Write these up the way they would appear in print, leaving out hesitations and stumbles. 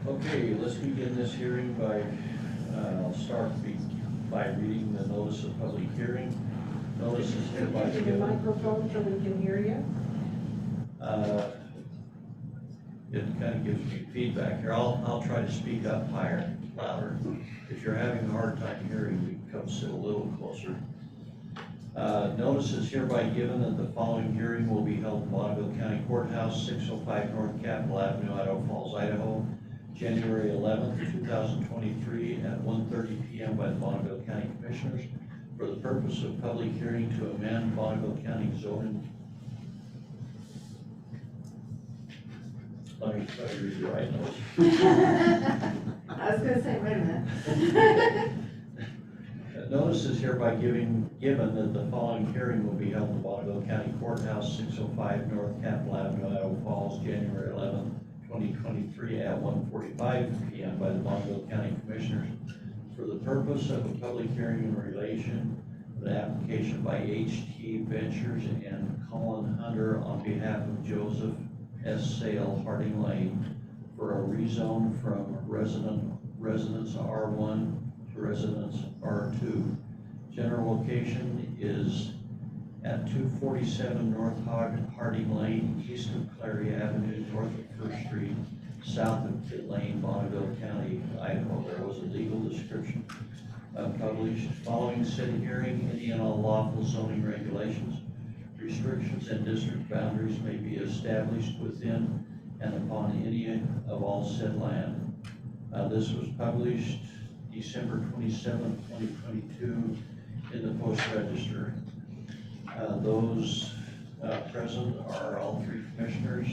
Okay, let's begin this hearing by, I'll start by reading the notice of public hearing. Notice is hereby Use your given. microphone so we can hear you. It kind of gives me feedback here. I'll try to speak up higher, louder. If you're having a hard time hearing, you can come sit a little closer. Notice is hereby given that the following hearing will be held in Bonneville County Courthouse, 605 North Capitol Avenue, Idaho Falls, Idaho, January 11th, 2023 at 1:30 p.m. by the Bonneville County Commissioners for the purpose of public hearing to amend Bonneville County zoning. Let me try to read the right notes. I was gonna say, wait a minute. Notice is hereby given that the following hearing will be held in the Bonneville County Courthouse, 605 North Capitol Avenue, Idaho Falls, January 11th, 2023 at 1:45 p.m. by the Bonneville County Commissioners for the purpose of a public hearing in relation to the application by HT Ventures and Collin Hunter on behalf of Joseph S. Sale, Harding Lane, for a rezone from residence R1 to residence R2. General location is at 247 North Harding Lane, east of Clary Avenue, north of First Street, south of Pitt Lane, Bonneville County, Idaho. There was a legal description published. Following said hearing, any and all lawful zoning regulations, restrictions, and district boundaries may be established within and upon any of all said land. This was published December 27, 2022 in the Post Register. Those present are all three commissioners,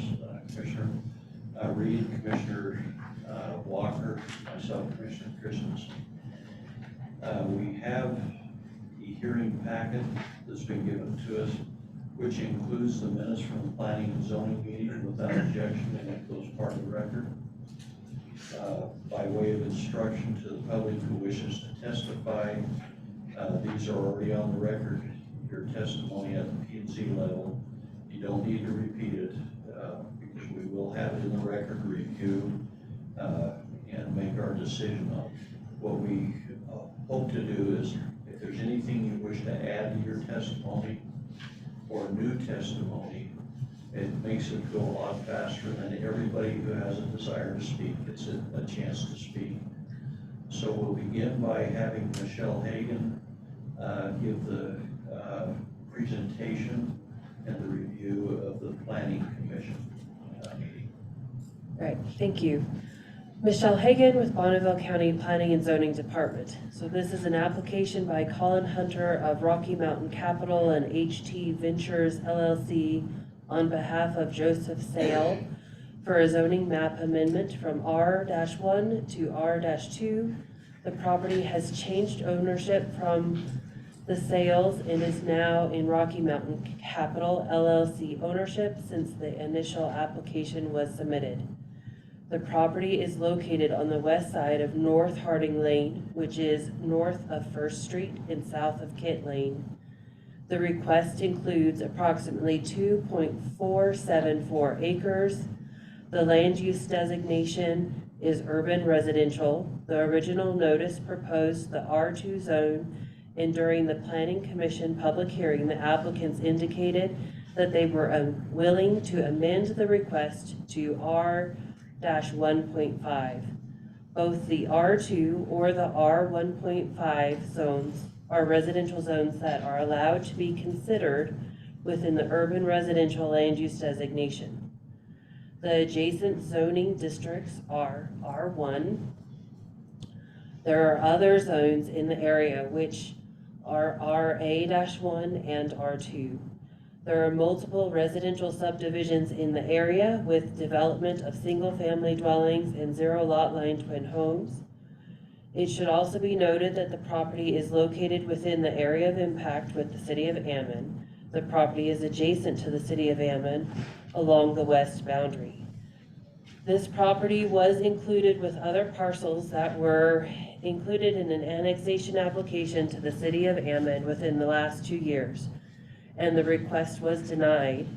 Commissioner Reed, Commissioner Walker, myself, Commissioner Christensen. We have the hearing packet that's been given to us, which includes the minutes from the planning and zoning meeting without objection, and it goes part of the record. By way of instruction to the public who wishes to testify, these are already on the record. Your testimony at the P&Z level, you don't need to repeat it because we will have it in the record review and make our decision on what we hope to do. Is if there's anything you wish to add to your testimony or new testimony, it makes it go a lot faster, than everybody who has a desire to speak gets a chance to speak. So we'll begin by having Michelle Hagan give the presentation and the review of the Planning Commission meeting. Right, thank you. Michelle Hagan with Bonneville County Planning and Zoning Department. So this is an application by Collin Hunter of Rocky Mountain Capital and HT Ventures LLC on behalf of Joseph Sale for a zoning map amendment from R-1 to R-2. The property has changed ownership from the Sales and is now in Rocky Mountain Capital LLC ownership since the initial application was submitted. The property is located on the west side of North Harding Lane, which is north of First Street and south of Kent Lane. The request includes approximately 2.474 acres. The land use designation is urban residential. The original notice proposed the R2 zone, and during the Planning Commission public hearing, the applicants indicated that they were willing to amend the request to R-1.5. Both the R2 or the R1.5 zones are residential zones that are allowed to be considered within the urban residential land use designation. The adjacent zoning districts are R1. There are other zones in the area which are RA-1 and R2. There are multiple residential subdivisions in the area with development of single-family dwellings and zero lot line twin homes. It should also be noted that the property is located within the area of impact with the City of Ammon. The property is adjacent to the City of Ammon along the west boundary. This property was included with other parcels that were included in an annexation application to the City of Ammon within the last 2 years, and the request was denied.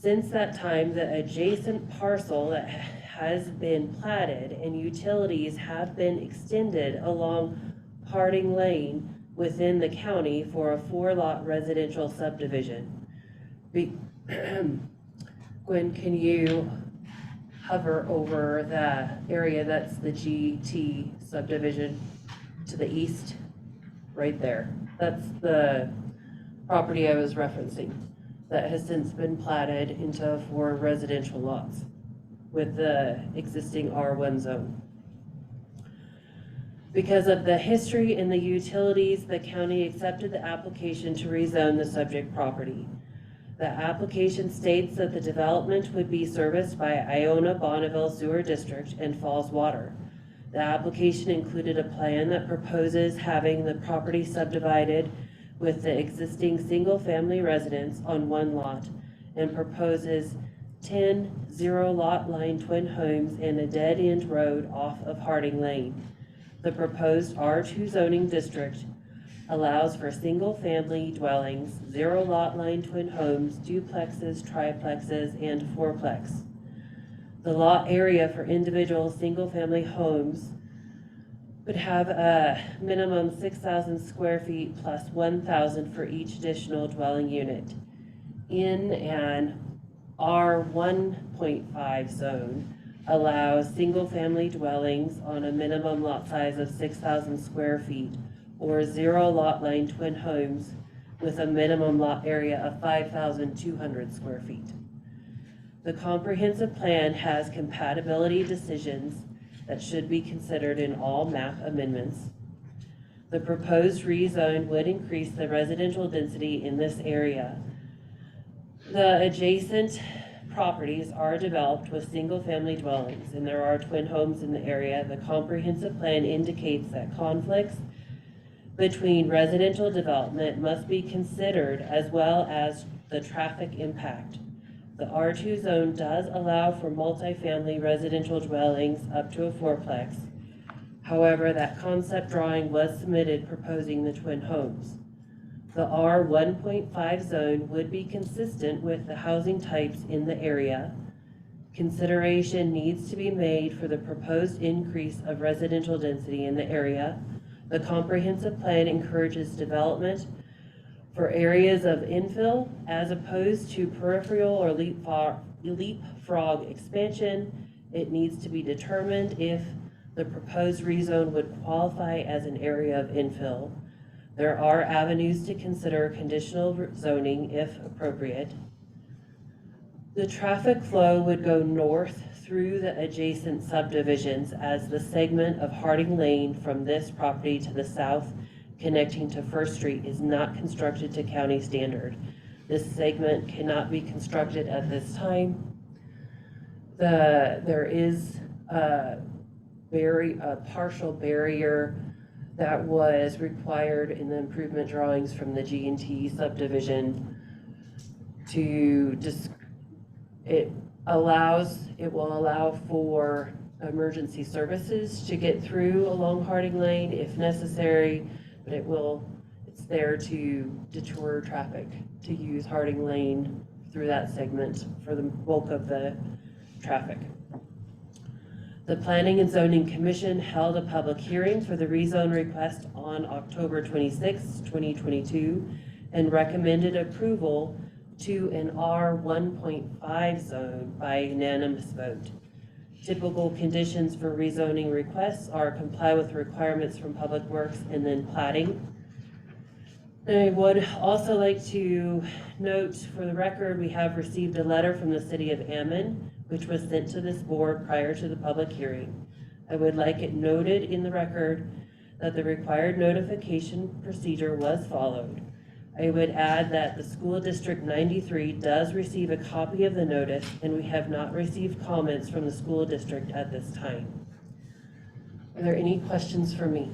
Since that time, the adjacent parcel that has been platted and utilities have been extended along Harding Lane within the county for a 4-lot residential subdivision. Gwen, can you hover over the area that's the GT subdivision to the east? Right there. That's the property I was referencing that has since been platted into 4 residential lots with the existing R1 zone. Because of the history and the utilities, the county accepted the application to rezone the subject property. The application states that the development would be serviced by Iona Bonneville Sewer District and Falls Water. The application included a plan that proposes having the property subdivided with the existing single-family residence on 1 lot and proposes 10 zero-lot line twin homes and a dead-end road off of Harding Lane. The proposed R2 zoning district allows for single-family dwellings, 0-lot line twin homes, duplexes, triplexes, and fourplex. The lot area for individual single-family homes would have a minimum 6,000 square feet plus 1,000 for each additional dwelling unit. In an R1.5 zone, allows single-family dwellings on a minimum lot size of 6,000 square feet or 0-lot line twin homes with a minimum lot area of 5,200 square feet. The comprehensive plan has compatibility decisions that should be considered in all map amendments. The proposed rezone would increase the residential density in this area. The adjacent properties are developed with single-family dwellings, and there are twin homes in the area. The comprehensive plan indicates that conflicts between residential development must be considered as well as the traffic impact. The R2 zone does allow for multifamily residential dwellings up to a fourplex. However, that concept drawing was submitted proposing the twin homes. The R1.5 zone would be consistent with the housing types in the area. Consideration needs to be made for the proposed increase of residential density in the area. The comprehensive plan encourages development for areas of infill as opposed to peripheral or leapfrog expansion. It needs to be determined if the proposed rezone would qualify as an area of infill. There are avenues to consider conditional zoning if appropriate. The traffic flow would go north through the adjacent subdivisions as the segment of Harding Lane from this property to the south connecting to First Street is not constructed to county standard. This segment cannot be constructed at this time. There is a partial barrier that was required in the improvement drawings from the G&T subdivision it will allow for emergency services to get through along Harding Lane if necessary, but it's there to deter traffic to use Harding Lane through that segment for the bulk of the traffic. The Planning and Zoning Commission held a public hearing for the rezone request on October 26, 2022, and recommended approval to an R1.5 zone by unanimous vote. Typical conditions for rezoning requests are comply with requirements from Public Works and then platting. I would also like to note for the record, we have received a letter from the City of Ammon, which was sent to this board prior to the public hearing. I would like it noted in the record that the required notification procedure was followed. I would add that the School District 93 does receive a copy of the notice, and we have not received comments from the school district at this time. Are there any questions for me?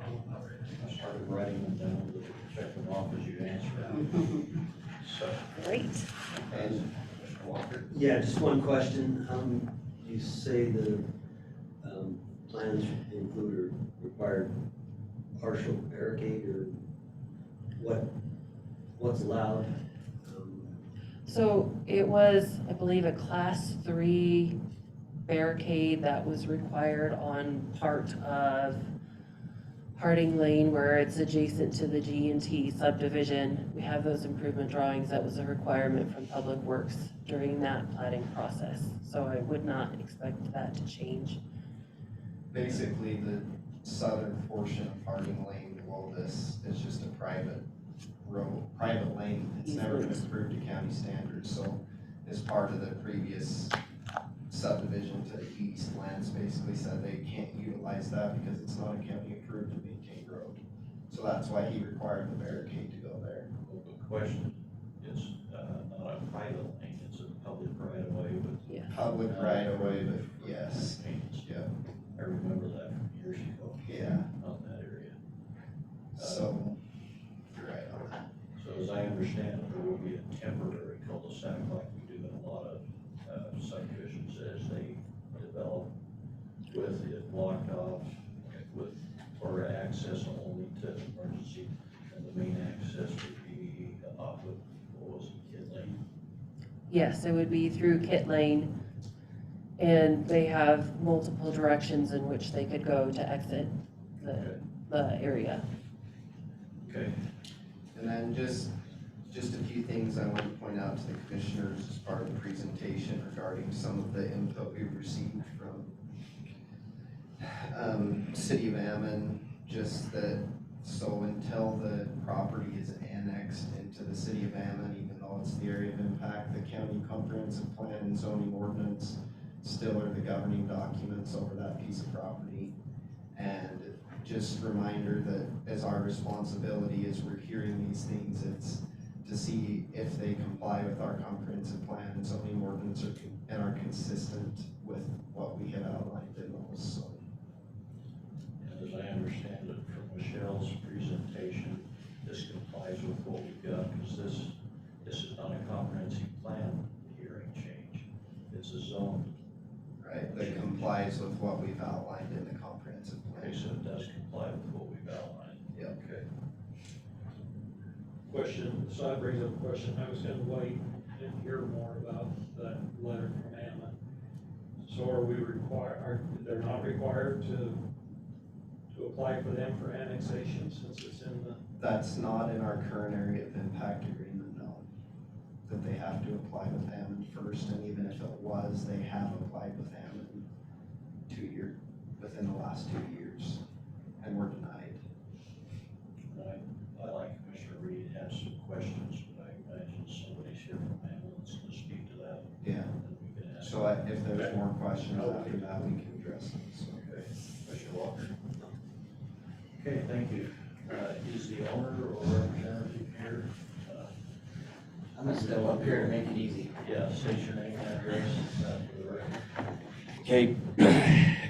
I started writing them down to check them off as you answered. So, Great. and Mr. Walker? Yeah, just one question. You say the plans include or require partial barricade, or what what's allowed. So it was, I believe, a class 3 barricade that was required on part of Harding Lane where it's adjacent to the G&T subdivision. We have those improvement drawings. That was a requirement from Public Works during that plating process. So I would not expect that to change. Basically, the southern portion of Harding Lane below this is just a private road, private lane. It's never been approved to county standards, so as part of the previous subdivision to the east, Lance basically said they can't utilize that because it's not a county approved and maintained road. So that's why he required the barricade to go there. Well, the question is, not a private lane, it's a public right of way, but. Yeah. Public right of way, but yes, yeah, I remember that from years ago. yeah, On that area. so, you're right on that. So as I understand it, there will be a temporary cul-de-sac like we do in a lot of subdivisions as they develop with it blocked off with, or access only to emergency. And the main access would be off of, what was it, Kid Lane? Yes, it would be through Kit Lane, and they have multiple directions in which they could go to exit the area. Okay. And then just a few things I want to point out to the commissioners as part of the presentation regarding some of the input we've received from City of Ammon, just that, so until the property is annexed into the City of Ammon, even though it's the area of impact, the county comprehensive plan and zoning ordinance still are the governing documents over that piece of property. And just reminder that as our responsibility as we're hearing these things, it's to see if they comply with our comprehensive plan and zoning ordinance and are consistent with what we have outlined in those, so. And as I understand it from Michelle's presentation, this complies with what we've got, because this is not a comprehensive plan hearing change. It's a zone. Right, that complies with what we've outlined in the comprehensive Okay, plan. so it does comply with what we've outlined. Yep. Okay. Question, so that brings up a question, I was gonna wait and hear more about that letter from Ammon. So are we they're not required to apply for them for annexation since it's in the, That's not in our current area of impact agreement, no. That they have to apply with Ammon first, and even if it was, they have applied with Ammon within the last 2 years, and were denied. I like Commissioner Reed has some questions, but I imagine somebody's here from ambulance to speak to that. Yeah, And we can ask. so if there's more questions after that, we can address them, so. Okay, Commissioner Walker. Okay, thank you. Is the owner or representative here? I'm gonna step up here to make it easy. Yeah, state your name and address for the record. Okay,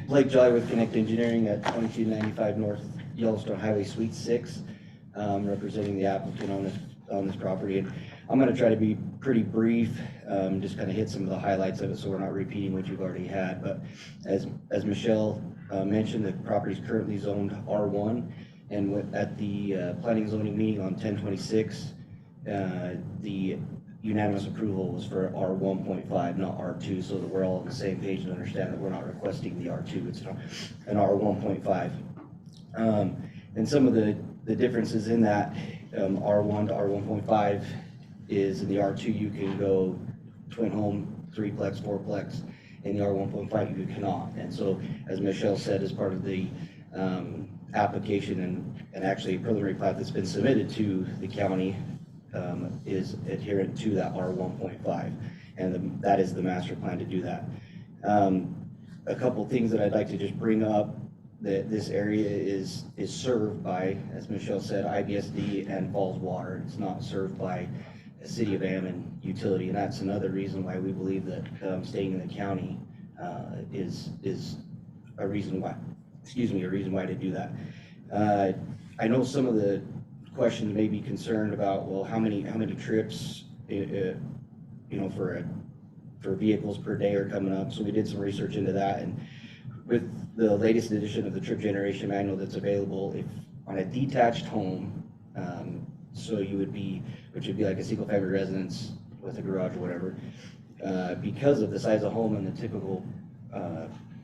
Blake Jolly with Connect Engineering at 2295 North Yellowstone Highway Suite 6, representing the applicant on this property. And I'm gonna try to be pretty brief, just kind of hit some of the highlights of it so we're not repeating what you've already had. But as Michelle mentioned, the property is currently zoned R1, and at the planning and zoning meeting on 10/26, the unanimous approval was for R1.5, not R2, so that we're all on the same page and understand that we're not requesting the R2, it's an R1.5. And some of the differences in that, R1 to R1.5 is in the R2 you can go twin home, 3-plex, 4-plex. In the R1.5 you cannot. And so, as Michelle said, as part of the application and actually a preliminary plat that's been submitted to the county, is adherent to that R1.5, and that is the master plan to do that. A couple things that I'd like to just bring up, that this area is served by, as Michelle said, IBSD and Falls Water. It's not served by a City of Ammon utility, and that's another reason why we believe that staying in the county is a reason why, a reason why to do that. I know some of the questions may be concerned about, well, how many trips, for vehicles per day are coming up. So we did some research into that, and with the latest edition of the trip generation manual that's available, if on a detached home, So you would be, which would be like a single family residence with a garage or whatever. Because of the size of home and the typical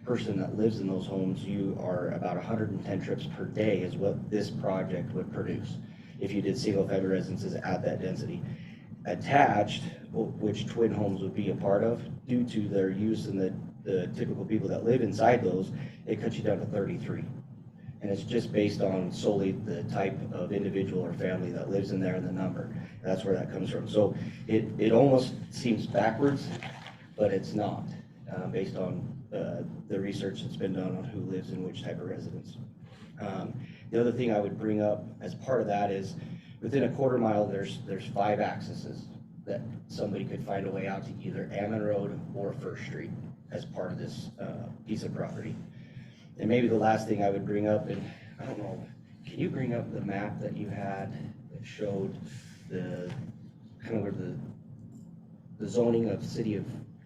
person that lives in those homes, you are about 110 trips per day is what this project would produce if you did single family residences at that density. Attached, which twin homes would be a part of, due to their use and the typical people that live inside those, it cuts you down to 33. And it's just based on solely the type of individual or family that lives in there and the number. That's where that comes from. So it almost seems backwards, but it's not, based on the research that's been done on who lives in which type of residence. The other thing I would bring up as part of that is within a quarter mile, there's 5 accesses that somebody could find a way out to either Ammon Road or First Street as part of this piece of property. And maybe the last thing I would bring up, and I don't know, can you bring up the map that you had that showed the kind of where the zoning of city of,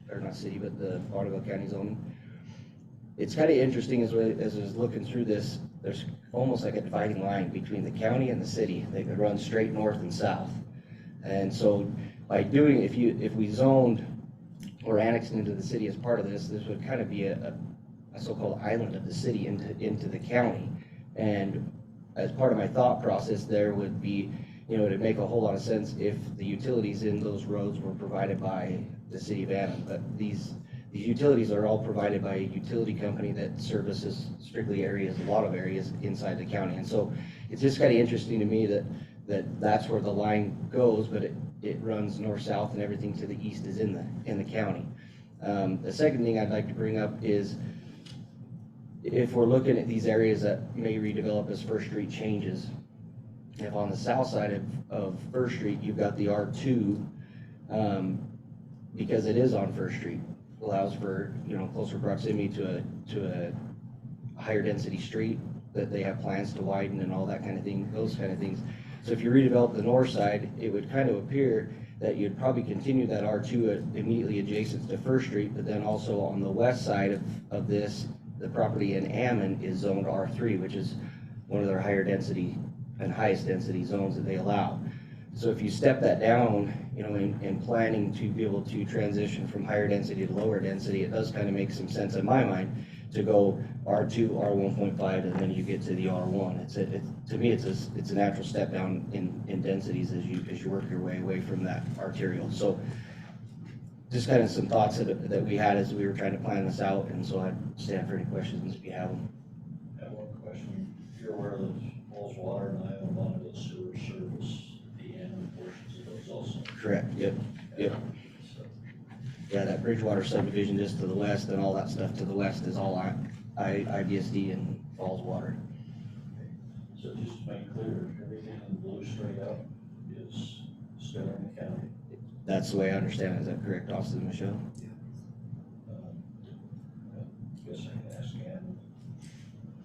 or not city, but the Bonneville County zoning? It's kind of interesting as I was looking through this, there's almost like a dividing line between the county and the city. They could run straight north and south. And so by doing, if we zoned or annexed into the city as part of this, this would kind of be a so-called island of the city into the county. And as part of my thought process there would be, it'd make a whole lot of sense if the utilities in those roads were provided by the city of Ammon. But these utilities are all provided by a utility company that services strictly areas, a lot of areas inside the county. And so it's just kind of interesting to me that's where the line goes, but it runs north-south and everything to the east is in the county. The second thing I'd like to bring up is if we're looking at these areas that may redevelop as First Street changes, if on the south side of First Street, you've got the R2, because it is on First Street, allows for, closer proximity to a higher density street that they have plans to widen and all that kind of thing, those kind of things. So if you redevelop the north side, it would kind of appear that you'd probably continue that R2 immediately adjacent to First Street, but then also on the west side of this, the property in Ammon is zoned R3, which is one of their higher density and highest density zones that they allow. So if you step that down, in planning to be able to transition from higher density to lower density, it does kind of make some sense in my mind to go R2, R1.5, and then you get to the R1. To me, it's a natural step down in densities as you work your way away from that arterial. So just kind of some thoughts that we had as we were trying to plan this out, and so I'd stand for any questions if you have them. I have one question. You're aware that Falls Water and Iowa Bonneville sewer service the end portions of those also? Correct, yep. So, Yeah, that Bridgewater subdivision just to the west and all that stuff to the west is all IBSD and Falls Water. so just to make clear, everything in blue straight up is still in the county. That's the way I understand it. Is that correct, Austin, Michelle? I guess I can ask Ann,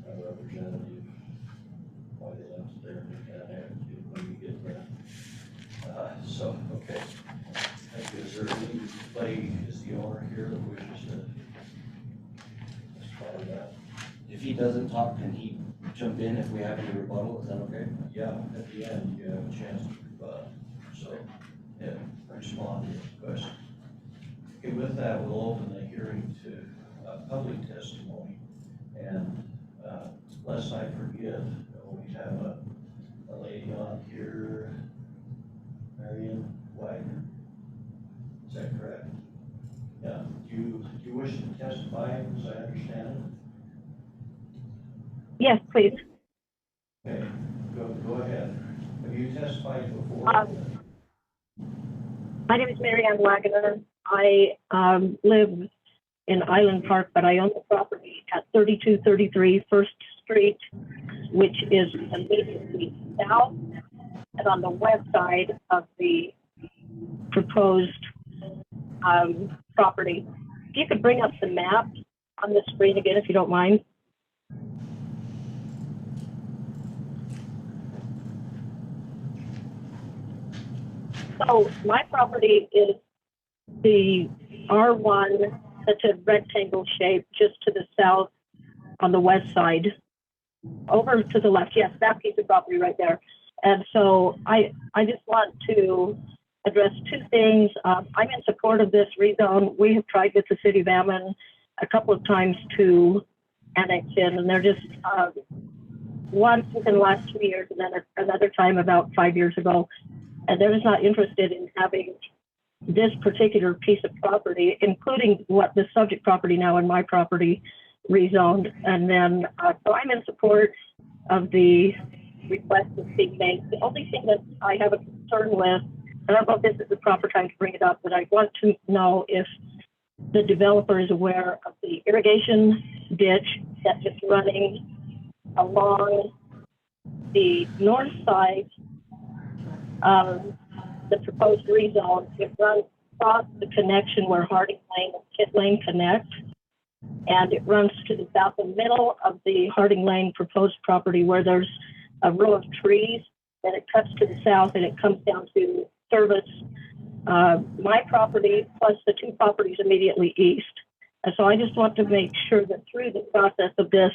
our representative, why they left it there, and get that attitude when you get there. So, okay. Thank you. Is there anybody, is the owner here that wishes to follow that? If he doesn't talk, can he jump in if we have any rebuttal? Is that okay? Yeah, at the end, you have a chance to rebut, so, yeah, respond to the question. Okay, with that, we'll open the hearing to public testimony. And lest I forget, we have a lady on here, Marion Wagner. Is that correct? Yeah, do you wish to testify, as I understand Yes, please. it? Okay, go ahead. Have you testified before? My name is Marianne Wagner. I live in Island Park, but I own the property at 3233 First Street, which is immediately south and on the west side of the proposed property. If you could bring up the map on the screen again, if you don't mind. So my property is the R1, that's a rectangle shape just to the south on the west side. Over to the left, yes, that piece of property right there. And so I just want to address two things. I'm in support of this rezone. We have tried with the city of Ammon a couple of times to annex in, and they're just, once within the last 2 years, and then another time about 5 years ago, and they're just not interested in having this particular piece of property, including what the subject property now and my property, rezoned. And then, so I'm in support of the request that's being made. The only thing that I have a concern with, and I don't know if this is the proper time to bring it up, but I want to know if the developer is aware of the irrigation ditch that is running along the north side of the proposed rezone. It runs across the connection where Harding Lane and Kit Lane connect, and it runs to the south and middle of the Harding Lane proposed property where there's a row of trees, and it cuts to the south and it comes down to service my property plus the two properties immediately east. And so I just want to make sure that through the process of this,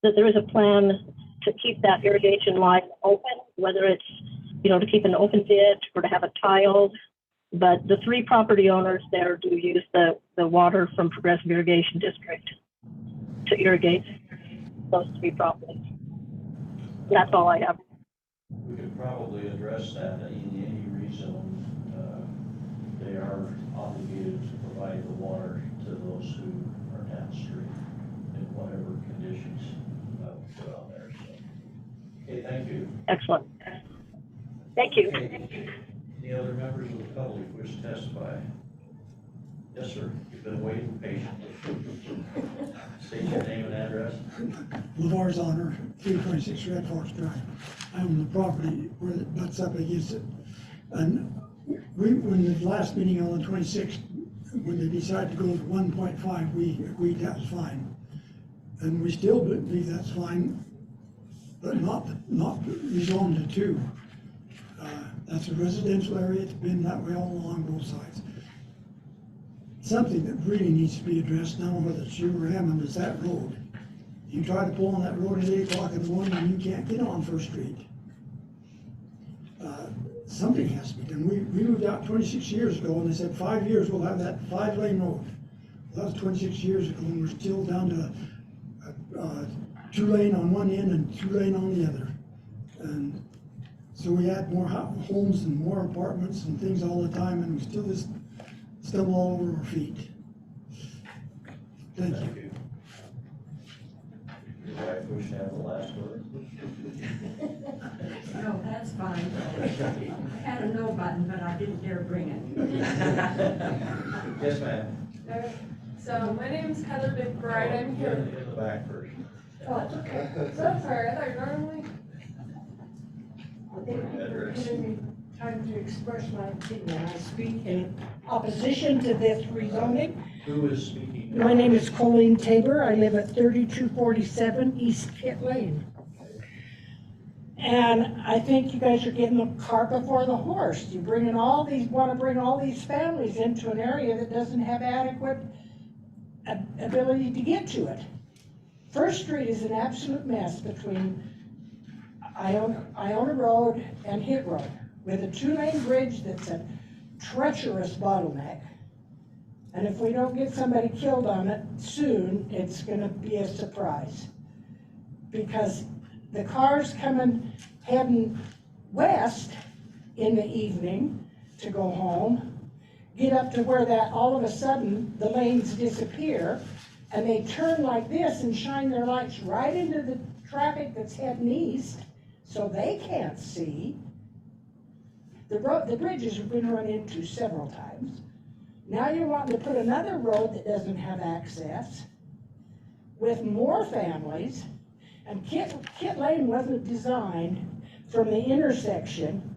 that there is a plan to keep that irrigation line open, whether it's, you know, to keep an open ditch or to have it tiled. But the three property owners there do use the water from Progressive Irrigation District to irrigate those three properties. That's all I have. We could probably address that in any rezone. They are obligated to provide the water to those who are downstream in whatever conditions put on there. So, okay, thank you. Excellent. Thank you. Okay. Any other members of the public wish to testify? Yes, sir. You've been waiting patiently. State your name and address. Lavar's Honor, 326 Red Forks Drive. I own the property where it butts up against it. And when the last meeting on the 26th, when they decided to go to 1.5, we agreed that was fine. And we still believe that's fine, but not rezoned to 2. That's a residential area. It's been that way all along both sides. Something that really needs to be addressed now, whether it's you or Hammond, is that road. You try to pull on that road at 8 o'clock in the morning and you can't get on First Street. Something has to be done. We moved out 26 years ago and they said 5 years we'll have that 5-lane road. Well, that was 26 years ago and we're still down to 2-lane on one end and 2-lane on the other. And so we add more homes and more apartments and things all the time, and we still just stumble all over our feet. Thank you. Your wife wish to have the last word. No, that's fine. I had a no button, but I didn't dare bring it. Yes, ma'am. So my name is Heather McBride. I'm here. In the back first. Oh, okay. So I'm sorry. I thought normally. Address. Time to express my opinion. I speak in opposition to this rezoning. Who is speaking? My name is Colleen Tabor. I live at 3247 East Kit Lane. And I think you guys are getting the cart before the horse. You want to bring all these families into an area that doesn't have adequate ability to get to it. First Street is an absolute mess between Iona Road and Hit Road, with a 2-lane bridge that's a treacherous bottleneck. And if we don't get somebody killed on it soon, it's gonna be a surprise. Because the cars heading west in the evening to go home, get up to where all of a sudden the lanes disappear and they turn like this and shine their lights right into the traffic that's heading east, so they can't see. The bridges have been run into several times. Now you're wanting to put another road that doesn't have access with more families, and Kit Lane wasn't designed from the intersection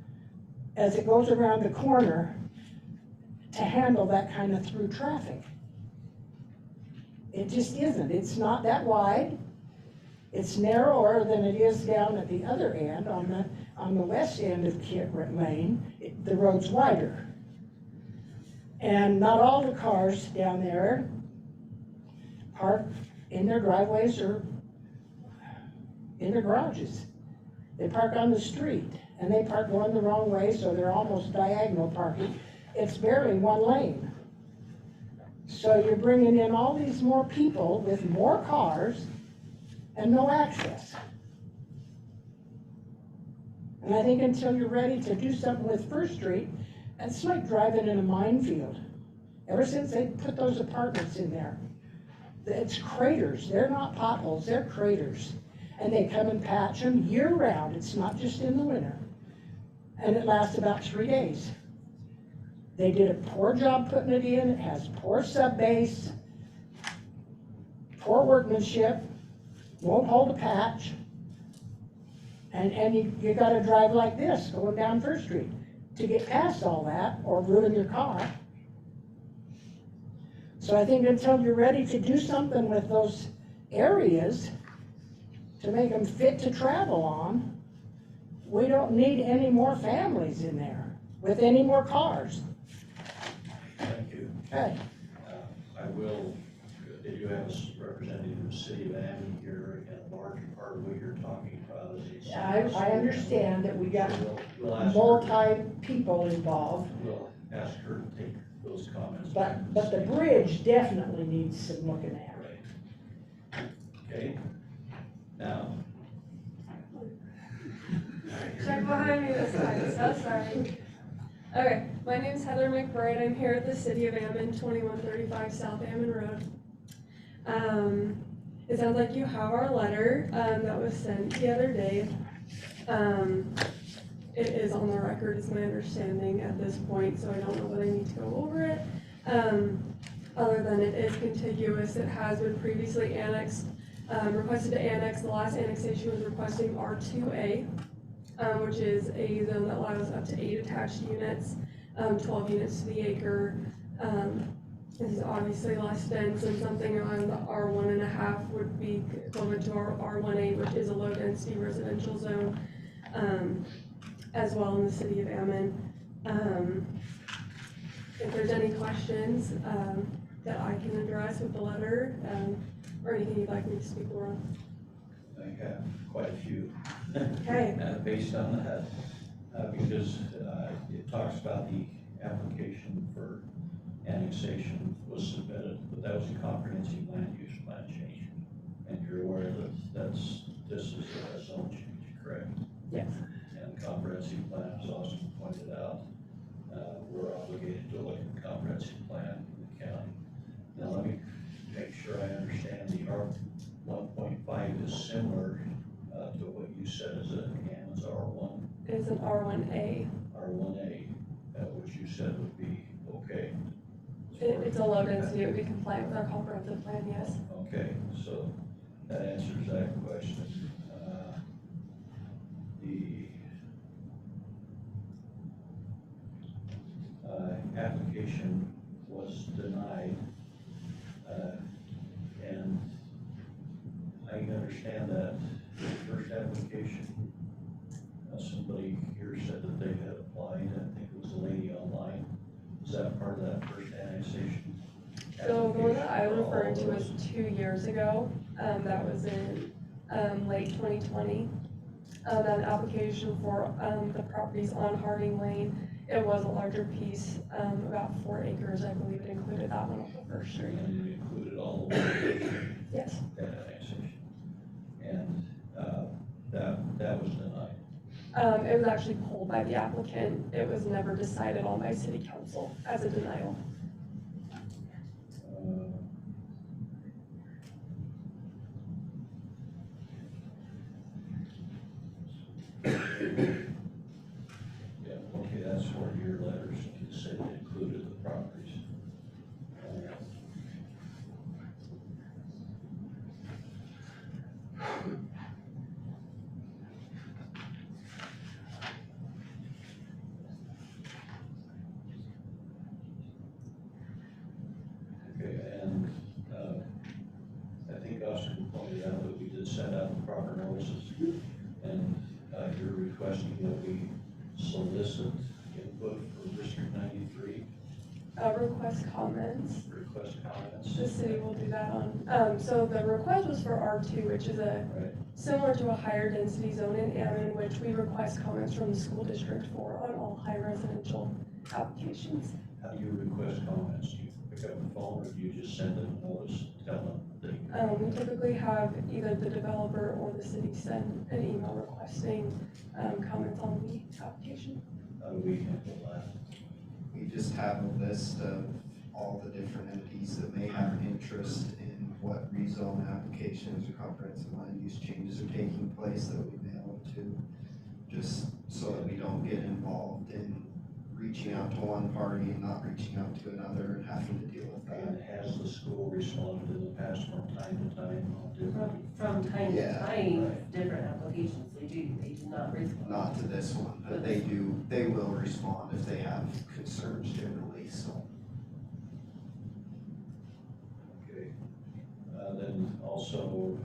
as it goes around the corner to handle that kind of through traffic. It just isn't. It's not that wide. It's narrower than it is down at the other end, on the west end of Kit Lane. The road's wider. And not all the cars down there park in their driveways or in their garages. They park on the street. and they park going the wrong way, so they're almost diagonal parking. It's barely one lane. So you're bringing in all these more people with more cars and no access. And I think until you're ready to do something with First Street, it's like driving in a minefield. Ever since they put those apartments in there, it's craters. They're not potholes, they're craters. And they come and patch them year round. It's not just in the winter. And it lasts about 3 days. They did a poor job putting it in. It has poor sub-base, poor workmanship, won't hold a patch. And you gotta drive like this going down First Street to get past all that or ruin your car. So I think until you're ready to do something with those areas to make them fit to travel on, we don't need any more families in there with any more cars. Thank you. Okay. They do have a representative of the city of Amity here, and a large part of what you're talking about is. I understand that we got We'll ask her- multi-people involved, We'll ask her to take those comments. but the bridge definitely needs some looking at. Right. Okay, now. Check behind me this time, so sorry. Okay, my name's Heather McBride. I'm here at the City of Ammon, 2135 South Ammon Road. It sounds like you have our letter that was sent the other day. It is on the record, is my understanding at this point, so I don't know that I need to go over it. Other than it is contiguous, it has been previously annexed, requested to annex. The last annexation was requesting R2A, which is a zone that allows up to 8 attached units, 12 units to the acre. This is obviously less dense, and something around the R1.5 would be equivalent to our R1A, which is a low density residential zone, as well in the city of Ammon. If there's any questions that I can address with the letter, or anything you'd like me to speak more on. I have quite a few. Okay. Based on that, because it talks about the application for annexation was submitted, but that was a comprehensive land use plan change. And you're aware that this is a zone change, correct? Yes. And the comprehensive plan, as Austin pointed out, we're obligated to look at the comprehensive plan in the county. Now, let me make sure I understand the R1.5 is similar to what you said is Ammon's R1. It's an R1A. R1A, which you said would be okay. It's a low density, it would be compliant with our comprehensive plan, yes. Okay, so that answers that question. The application was denied, and I understand that the first application, somebody here said that they had applied, I think it was a lady online. Is that part of that first annexation? So the one that I was referring to was 2 years ago, that was in, late 2020. That application for, the properties on Harding Lane, it was a larger piece, about 4 acres, I believe it included that one on the First Street. And it included all the way Yes. that annexation. And, that was denied. It was actually pulled by the applicant. It was never decided on by city council as a denial. Yeah, okay, that's where your letters said it included the properties. Okay, and, I think Austin pointed out that we did send out the proper notices, and, you're requesting that we solicit input for District 93. request comments. Request comments? The city will do that on, so the request was for R2, which is Right. similar to a higher density zone in Ammon, which we request comments from the school district for on all high residential applications. How do you request comments? Do you pick up the phone or do you just send them a notice, tell them that We typically have either the developer or the city send an email requesting, comments on the application. how do we handle that? We just have a list of all the different entities that may have interest in what rezone applications or comprehensive land use changes are taking place that we mail them to, just so that we don't get involved in reaching out to one party and not reaching out to another and having to deal with And that. has the school responded in the past from time to time on different? From time to Yeah. time, different applications, they do not respond. Not to this one, but they will respond if they have concerns generally, so. Okay. Then also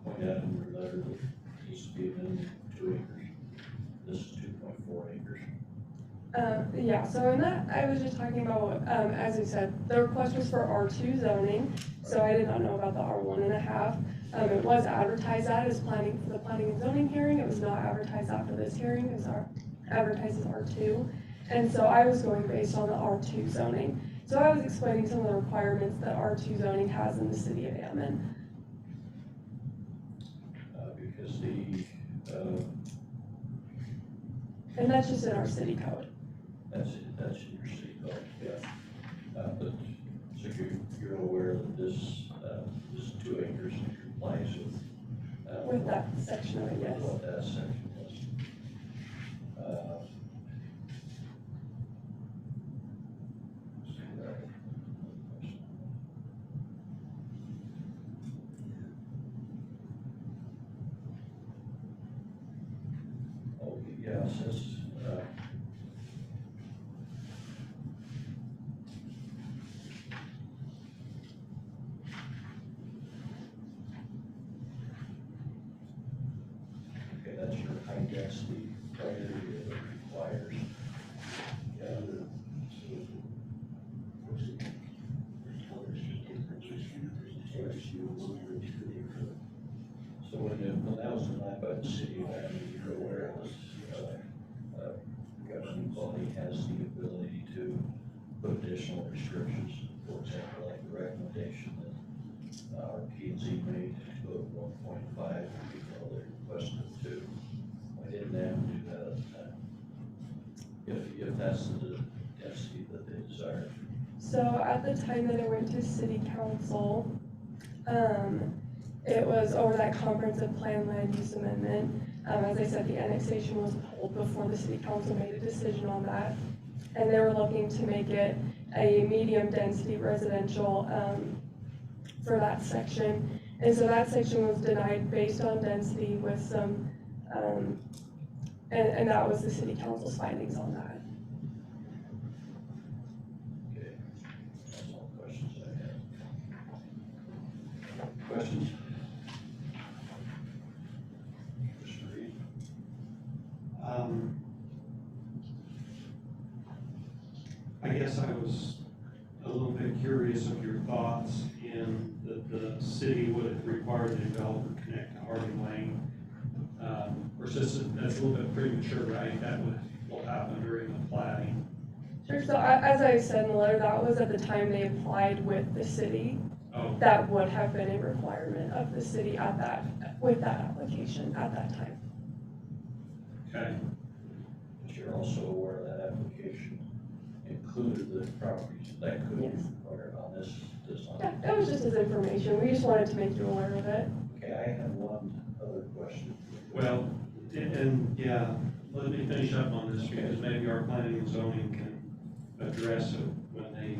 point out in your letter that it needs to be within 2 acres. This is 2.4 acres. Yeah, so in that, I was just talking about, as we said, the request was for R2 zoning, so I did not know about the R1.5. It was advertised as planning for the planning and zoning hearing, it was not advertised after this hearing, it was advertised as R2. And so I was going based on the R2 zoning. So I was explaining some of the requirements that R2 zoning has in the city of Ammon. Because the, And that's just in our city code. that's in your city code, yeah. But, so you're aware that this 2 acres complies with. With that section of it, yes. What that section was. Oh, yeah, it says, okay, that's your high density criteria that requires. Yeah. So when that was denied by the city of Ammon, you're aware of this, governing body has the ability to put additional restrictions, for example, like the recommendation that our P and Z made to go to 1.5, people they requested 2. Why didn't Ammon do that at the time? If that's the density that they desired. So at the time that it went to city council, it was over that comprehensive plan land use amendment. As I said, the annexation was pulled before the city council made a decision on that. And they were looking to make it a medium density residential, for that section. And so that section was denied based on density with some, and that was the city council's findings on that. Okay, that's all the questions I have. Questions? Mr. Reed? I guess I was a little bit curious of your thoughts in that the city would require the developer to connect to Harding Lane. Or that's a little bit premature, right? That will happen during the platting. Sure, so as I said in the letter, that was at the time they applied with the city. Oh, That would have been a requirement of the city at that, with that application at that time. okay. But you're also aware that application included the properties that could be Yes. required on this design. Yeah, that was just as information. We just wanted to make you aware of it. Okay, I have one other question. Well, and yeah, let me finish up on this because maybe our planning and zoning can address it when they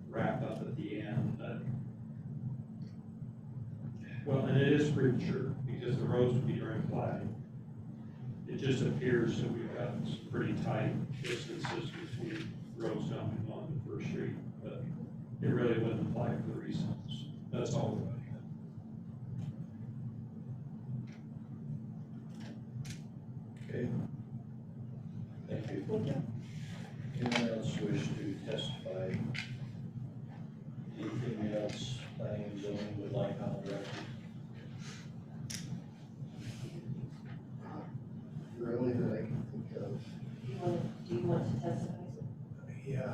wrap up at the end. But, well, and it is premature because the roads will be during platting. It just appears that we've got some pretty tight distances between roads coming onto First Street, but it really wouldn't apply for the reasons. That's all. Okay. Thank you. Thank you. Anyone else wish to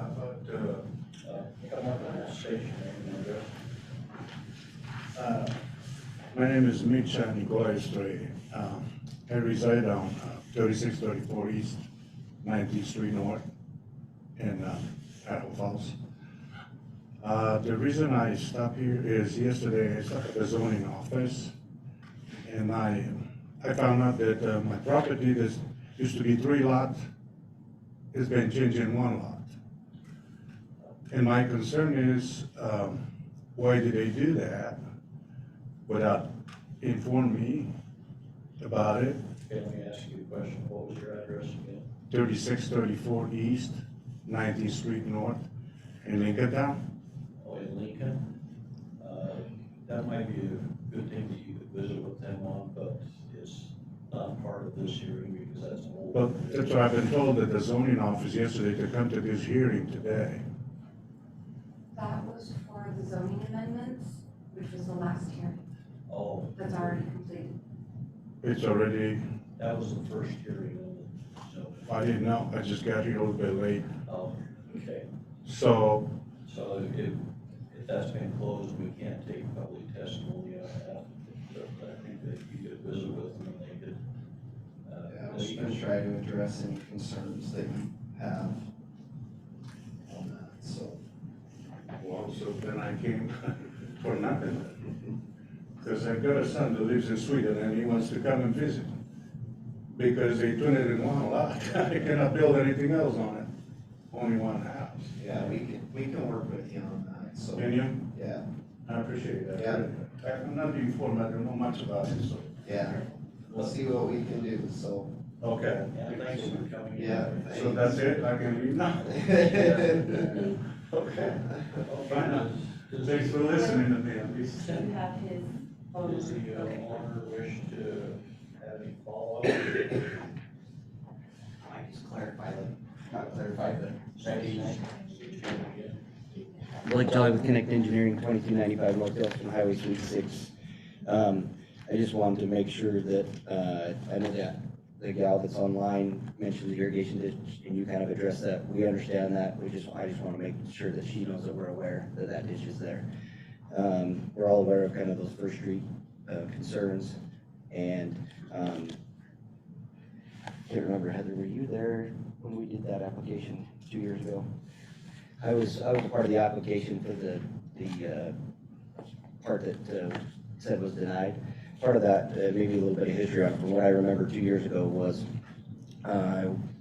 about, Come up with a station name and address. my name is Mitch Nikolai Stray. I reside on 3634 East, 19th Street North in Idaho Falls. The reason I stopped here is yesterday I stopped at the zoning office and I found out that my property that used to be 3 lots has been changed in 1 lot. And my concern is, why did they do that without informing me about it? Okay, let me ask you a question. What was your address again? 3634 East, 19th Street North in Lincolntown. Oh, in Lincoln? That might be a good thing that you could visit with them on, but it's not part of this hearing because that's an old. But that's what I've been told at the zoning office yesterday to come to this hearing today. That was for the zoning amendments, which was the last hearing. Oh. That's already completed. It's already, That was the first hearing on the, so, I didn't know, I just got here a little bit late. oh, okay. So, So if that's been closed, we can't take public testimony on that. But I think that you could visit with them and they could. Yeah, we can try to address any concerns that you have on that, so. well, so then I came for nothing. Because I've got a son that lives in Sweden and he wants to come and visit. Because they turned it in 1 lot. I cannot build anything else on it, only 1 house. Yeah, we can work with you on that, so. Can you? Yeah, I appreciate that. Yeah. I'm not informed, I don't know much about it, so. yeah, we'll see what we can do, so. Okay. Yeah, thanks for coming. in. Yeah. So that's it, I can leave now? Okay. Fine now. Thanks for listening to me, at least. Do you have his phone Does the number? Okay. owner wish to have any follow-up? I just clarify the strategy. Blake Jolly with Connect Engineering, 2295 North Yellowstone Highway, Suite 6. I just wanted to make sure that, I know that the gal that's online mentioned the irrigation ditch, and you kind of addressed that. We understand that, I just want to make sure that she knows that we're aware that that ditch is there. We're all aware of kind of those First Street concerns, and can't remember, Heather, were you there when we did that application 2 years ago? I was a part of the application for the part that said was denied. Part of that, maybe a little bit of history on it, from what I remember 2 years ago was,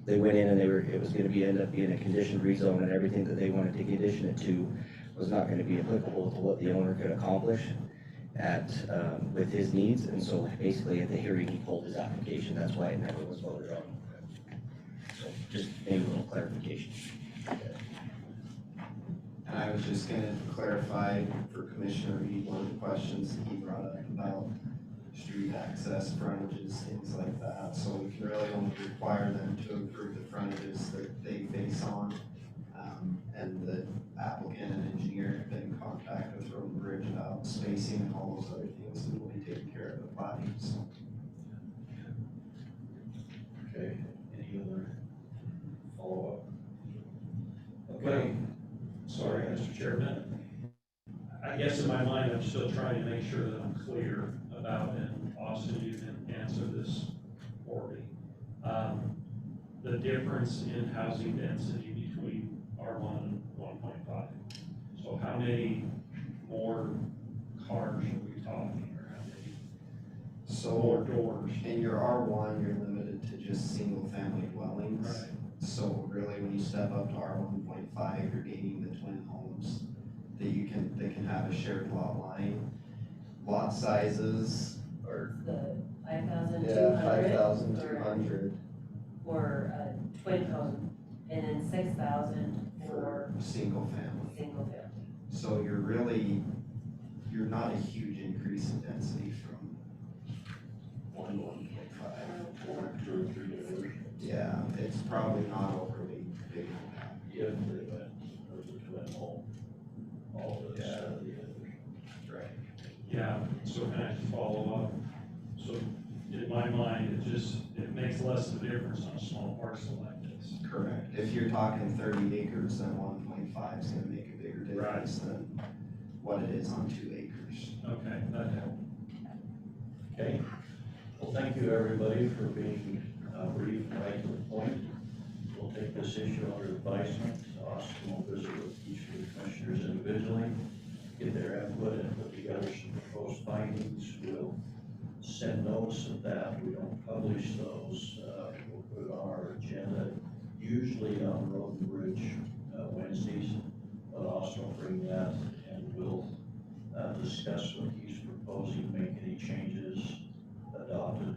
they went in and it was gonna end up being a conditioned rezone, and everything that they wanted to condition it to was not gonna be applicable to what the owner could accomplish with his needs, and so basically at the hearing, he pulled his application, that's why it never was voted on. So just maybe a little clarification. And I was just gonna clarify for Commissioner Reed, one of the questions that he brought up about street access, frontages, things like that. So we can really only require them to improve the frontages that they face on. And the applicant and engineer have been in contact with Road and Bridge about spacing and all those other things that will be taken care of at body, so. Okay, any other follow-up? Okay, Sorry, Mr. Chairman. I guess in my mind, I'm still trying to make sure that I'm clear about, and Austin, you can answer this for me. The difference in housing density between R1 and 1.5. So how many more cars are we talking, or how many more So doors? in your R1, you're limited to just single-family dwellings. Right. So really, when you step up to R1.5, you're gaining the twin homes that they can have a shared lot line. Lot sizes are, The 5,200? yeah, 5,200 For a twin home, and then 6,000 for for single family. single family. So you're not a huge increase in density from 1.5. 2 or 3 years, Yeah, it's probably not overly big. if they went, or the twin home, all of this, Yeah. the others. Right. Yeah, so can I follow up? So in my mind, it makes less of a difference on a small parcel like this. Correct. If you're talking 30 acres, then 1.5 is gonna make a bigger difference than what it is on 2 acres. Okay, that helped. Okay, well, thank you, everybody, for being brief and right to the point. We'll take this issue under advisement. Austin will visit with each of the commissioners individually, get their input, and put together some proposed findings. We'll send notice of that. We don't publish those. We'll put it on our agenda, usually on Road and Bridge Wednesdays. But Austin will bring that, and we'll discuss what he's proposing, make any changes, adopt it